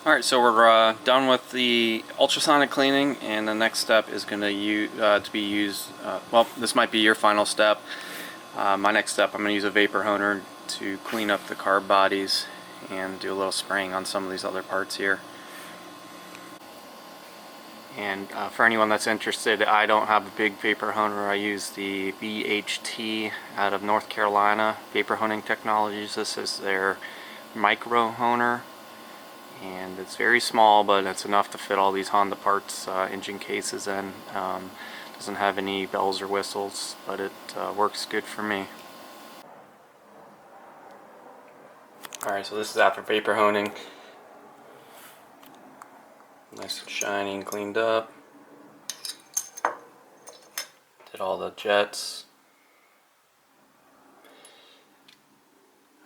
Alright, so we're done with the ultrasonic cleaning, and the next step is going to be used, well, this might be your final step. My next step, I'm going to use a vapor honer to clean up the carb bodies and do a little spraying on some of these other parts here. And for anyone that's interested, I don't have a big vapor honer. I use the VHT out of North Carolina, Vapor Honing Technologies. This is their micro honer, and it's very small, but it's enough to fit all these Honda parts, engine cases in. Doesn't have any bells or whistles, but it works good for me. Alright, so this is after vapor honing. Nice and shiny and cleaned up. Did all the jets.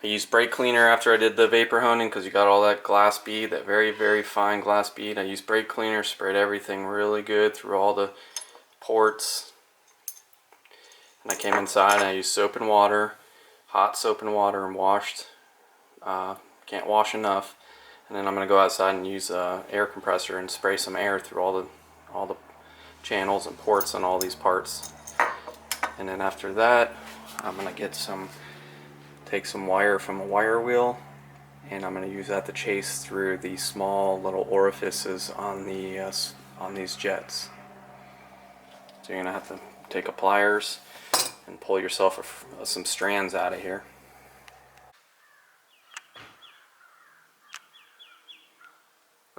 I used brake cleaner after I did the vapor honing because you got all that glass bead, that very, very fine glass bead. I used brake cleaner, sprayed everything really good through all the ports. And I came inside and I used soap and water, hot soap and water, and washed. Can't wash enough. And then I'm going to go outside and use an air compressor and spray some air through all the channels and ports on all these parts. And then after that, I'm going to take some wire from a wire wheel, and I'm going to use that to chase through the small little orifices on these jets. So you're going to have to take a pliers and pull yourself some strands out of here.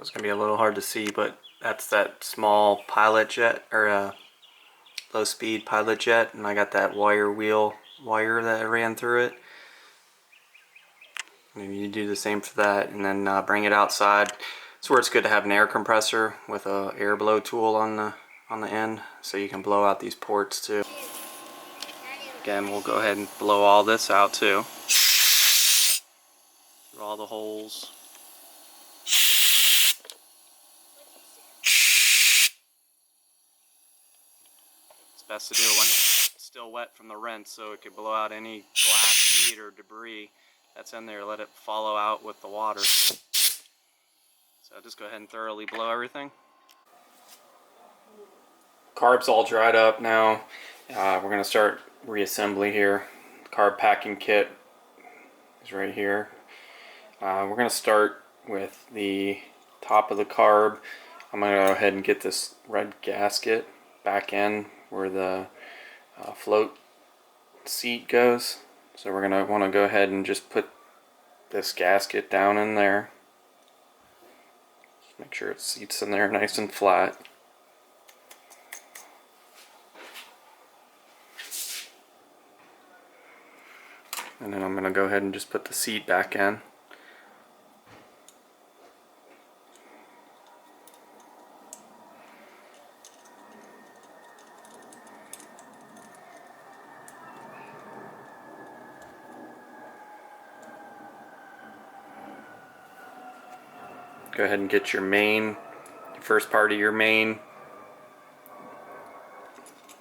It's going to be a little hard to see, but that's that small pilot jet, or low speed pilot jet, and I got that wire that I ran through it. Maybe you do the same for that, and then bring it outside. It's where it's good to have an air compressor with a air blow tool on the end, so you can blow out these ports too. Again, we'll go ahead and blow all this out too. Through all the holes. It's best to do it when it's still wet from the rinse, so it could blow out any glass bead or debris that's in there. Let it follow out with the water. So just go ahead and thoroughly blow everything. Carb's all dried up now. We're going to start reassembly here. The carb packing kit is right here. We're going to start with the top of the carb. I'm going to go ahead and get this red gasket back in where the float seat goes. So we're going to want to go ahead and just put this gasket down in there. Just make sure it seats in there nice and flat. And then I'm going to go ahead and just put the seat back in. Go ahead and get your first part of your main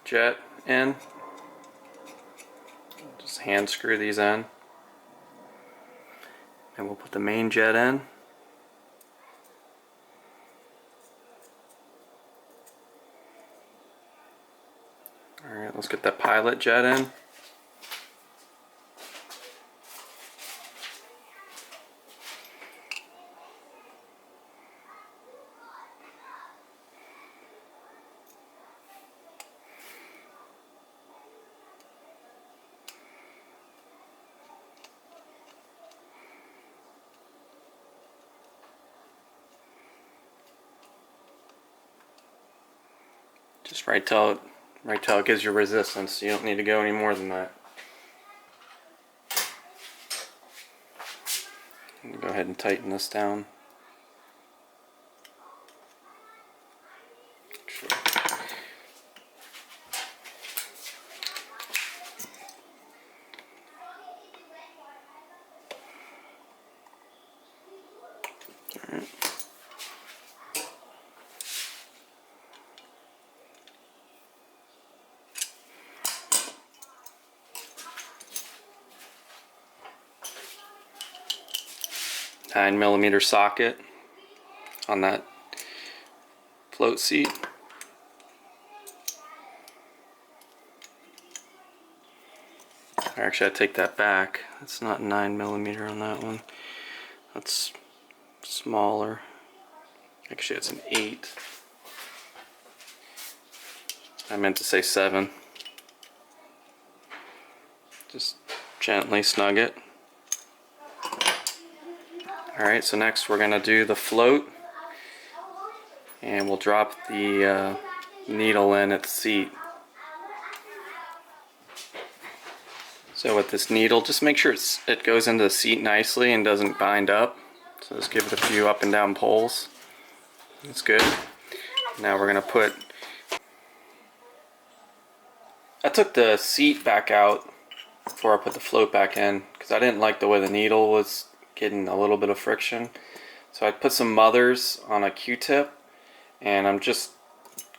jet in. Just hand screw these in. And we'll put the main jet in. Alright, let's get that pilot jet in. Just right till it gives you resistance. You don't need to go any more than that. Go ahead and tighten this down. Alright. 9mm socket. on that float seat. Actually, I take that back. It's not 9mm on that one. That's smaller. Actually, it's an 8. I meant to say 7. Just gently snug it. Alright, so next we're going to do the float. And we'll drop the needle in at the seat. So with this needle, just make sure it goes into the seat nicely and doesn't bind up. So just give it a few up and down pulls. That's good. Now we're going to put... I took the seat back out before I put the float back in because I didn't like the way the needle was getting a little bit of friction. So I put some mothers on a Q-tip and I'm just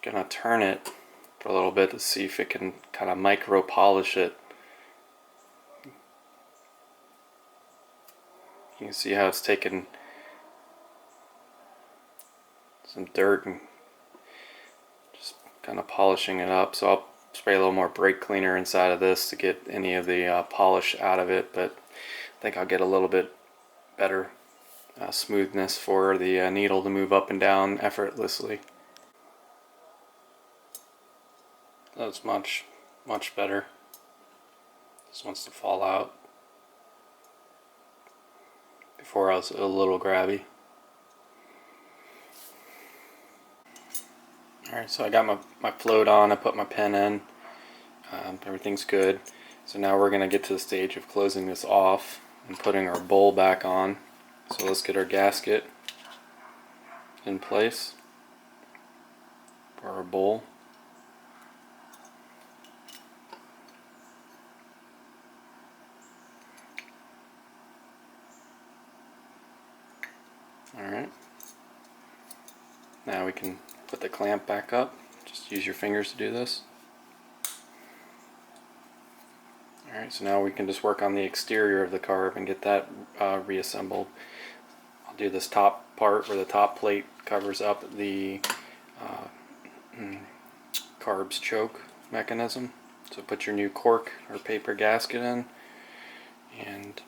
going to turn it for a little bit to see if it can kind of micro polish it. You can see how it's taken some dirt and just kind of polishing it up. So I'll spray a little more brake cleaner inside of this to get any of the polish out of it, but I think I'll get a little bit better smoothness for the needle to move up and down effortlessly. That's much better. This wants to fall out. Before I was a little grabby. Alright, so I got my float on, I put my pen in, everything's good. So now we're going to get to the stage of closing this off and putting our bowl back on. So let's get our gasket in place for our bowl. Alright, now we can put the clamp back up. Just use your fingers to do this. Alright, so now we can just work on the exterior of the carb and get that reassembled. I'll do this top part where the top plate covers up the carb's choke mechanism. So put your new cork or paper gasket in and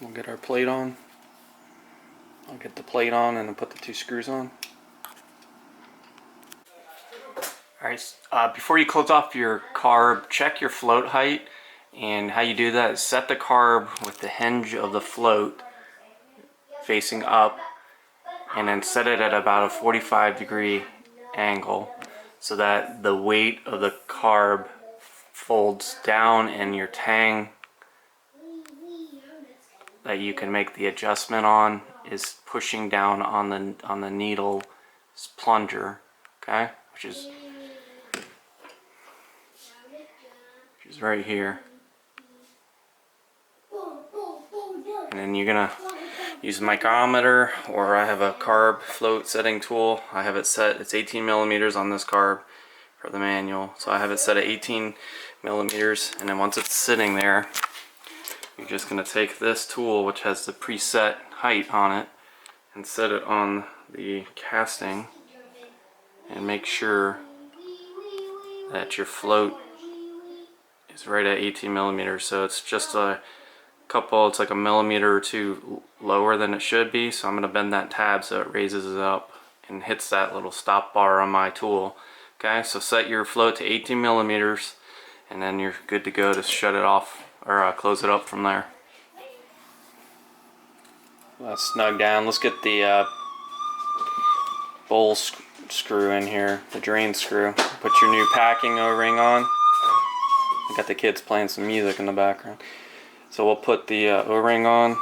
we'll get our plate on. I'll get the plate on and then put the 2 screws on. Alright, before you close off your carb, check your float height. And how you do that is set the carb with the hinge of the float facing up and then set it at about a 45-degree angle so that the weight of the carb folds down and your tang that you can make the adjustment on is pushing down on the needle plunger, okay, which is right here. And then you're gonna use a micrometer, or I have a carb float setting tool. I have it set, it's 18mm on this carb for the manual, so I have it set at 18mm, and then once it's sitting there, you're just gonna take this tool, which has the preset height on it, and set it on the casting and make sure that your float is right at 18mm. So it's just a couple, it's like a millimeter or 2 lower than it should be. So I'm going to bend that tab so it raises it up and hits that little stop bar on my tool. Okay, so set your float to 18mm and then you're good to go to shut it off or close it up from there. Snug down. Let's get the bowl screw in here, the drain screw. Put your new packing O-ring on. I got the kids playing some music in the background. So we'll put the O-ring on.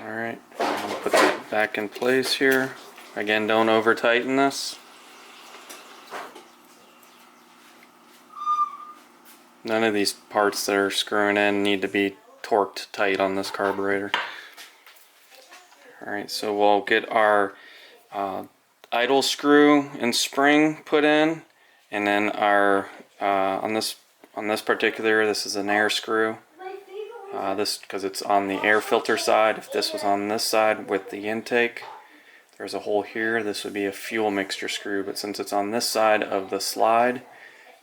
Alright, I'll put that back in place here. Again, don't over tighten this. None of these parts that are screwing in need to be torqued tight on this carburetor. Alright, so we'll get our idle screw and spring put in, and then our on this on this particular, this is an air screw. This because it's on the air filter side. If this was on this side with the intake, there's a hole here. This would be a fuel mixture screw, but since it's on this side of the slide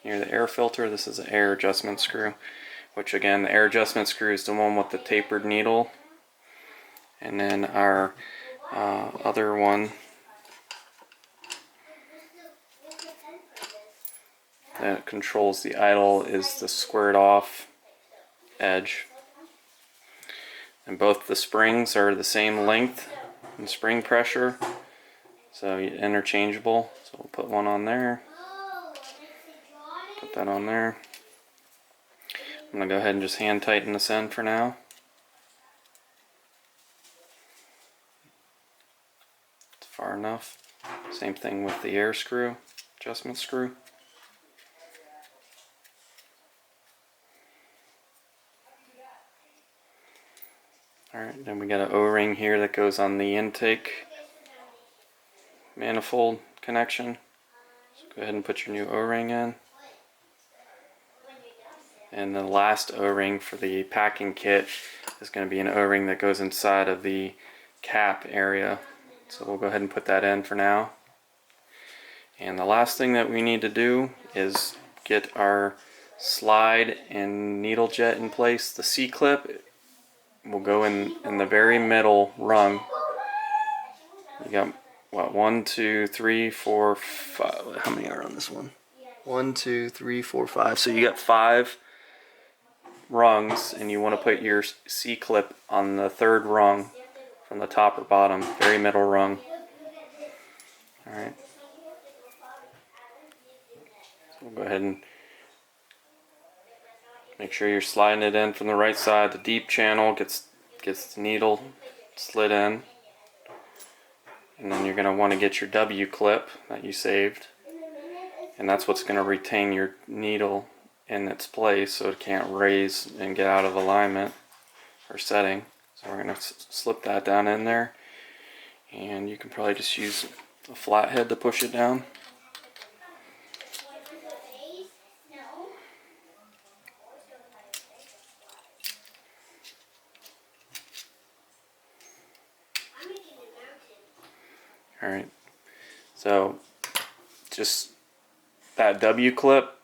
near the air filter, this is an air adjustment screw, which again, the air adjustment screw is the one with the tapered needle. And then our other one that controls the idle is the squared off edge. And both the springs are the same length and spring pressure, so interchangeable. So we'll put one on there, put that on there. I'm going to go ahead and just hand tighten this in for now. It's far enough. Same thing with the air screw, adjustment screw. Alright, then we got an O-ring here that goes on the intake manifold connection. So go ahead and put your new O-ring in. And the last O-ring for the packing kit is going to be an O-ring that goes inside of the cap area. So we'll go ahead and put that in for now. And the last thing that we need to do is get our slide and needle jet in place. The C-clip will go in the very middle rung. You got what, 1, 2, 3, 4, 5. How many are on this one? 1, 2, 3, 4, 5. So you got 5 rungs, and you want to put your C-clip on the 3rd rung from the top or bottom, very middle rung. Alright. So we'll go ahead and make sure you're sliding it in from the right side. The deep channel gets the needle slid in. And then you're going to want to get your W clip that you saved. And that's what's going to retain your needle in its place so it can't raise and get out of alignment or setting. So we're going to slip that down in there. And you can probably just use a flathead to push it down. Alright, so just that W clip,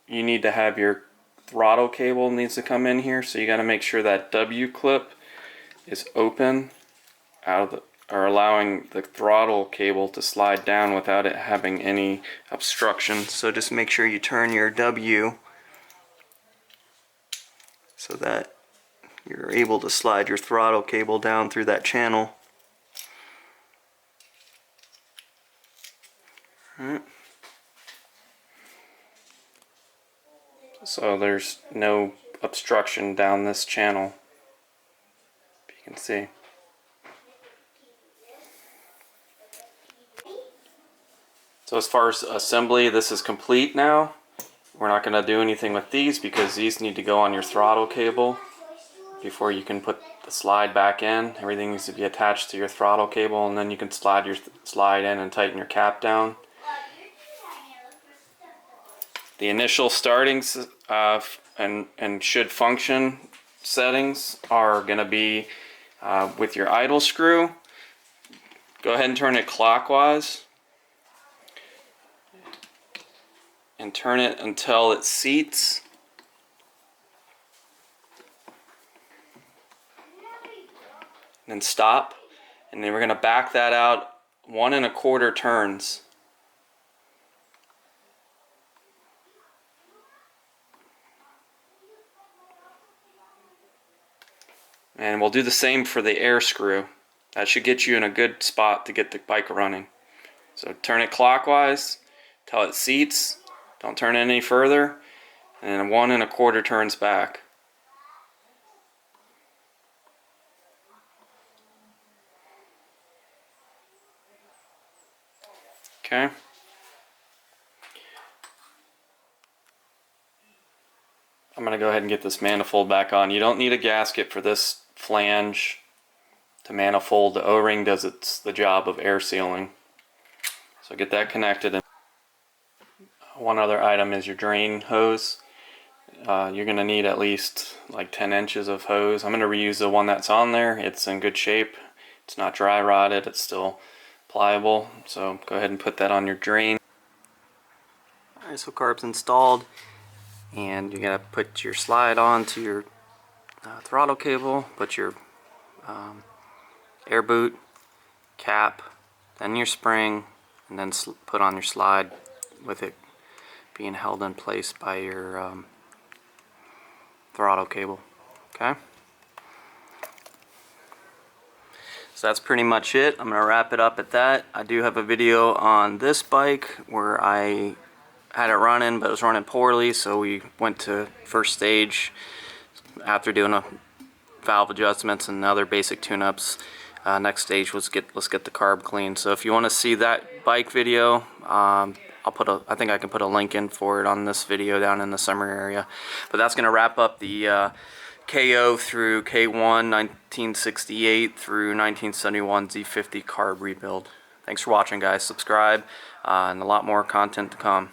you need to have your throttle cable needs to come in here, so you got to make sure that W clip is open out of or allowing the throttle cable to slide down without it having any obstruction. So just make sure you turn your W so that you're able to slide your throttle cable down through that channel. Alright. So there's no obstruction down this channel, if you can see. So as far as assembly, this is complete now. We're not going to do anything with these because these need to go on your throttle cable before you can put the slide back in. Everything needs to be attached to your throttle cable, and then you can slide your slide in and tighten your cap down. The initial starting and should function settings are going to be with your idle screw. Go ahead and turn it clockwise and turn it until it seats. And then stop, and then we're going to back that out 1 1/4 turns. And we'll do the same for the air screw. That should get you in a good spot to get the bike running. So turn it clockwise till it seats. Don't turn it any further. And then 1 1/4 turns back. Okay. I'm going to go ahead and get this manifold back on. You don't need a gasket for this flange to manifold. The O-ring does the job of air sealing. So get that connected. And one other item is your drain hose. you're going to need at least like 10 inches of hose. I'm going to reuse the one that's on there. It's in good shape. It's not dry rotted. It's still pliable. So go ahead and put that on your drain. Alright, so carb's installed. And you got to put your slide on to your throttle cable. Put your air boot, cap, then your spring, and then put on your slide with it being held in place by your throttle cable. Okay, so that's pretty much it. I'm gonna wrap it up at that. I do have a video on this bike where I had it running, but it was running poorly, so we went to first stage after doing a valve adjustments and other basic tune-ups. Next stage was let's get the carb clean. So if you want to see that bike video, I think I can put a link in for it on this video down in the summer area. But that's going to wrap up the KO through K1 1968 through 1971 Z50 carb rebuild. Thanks for watching, guys. Subscribe and a lot more content to come.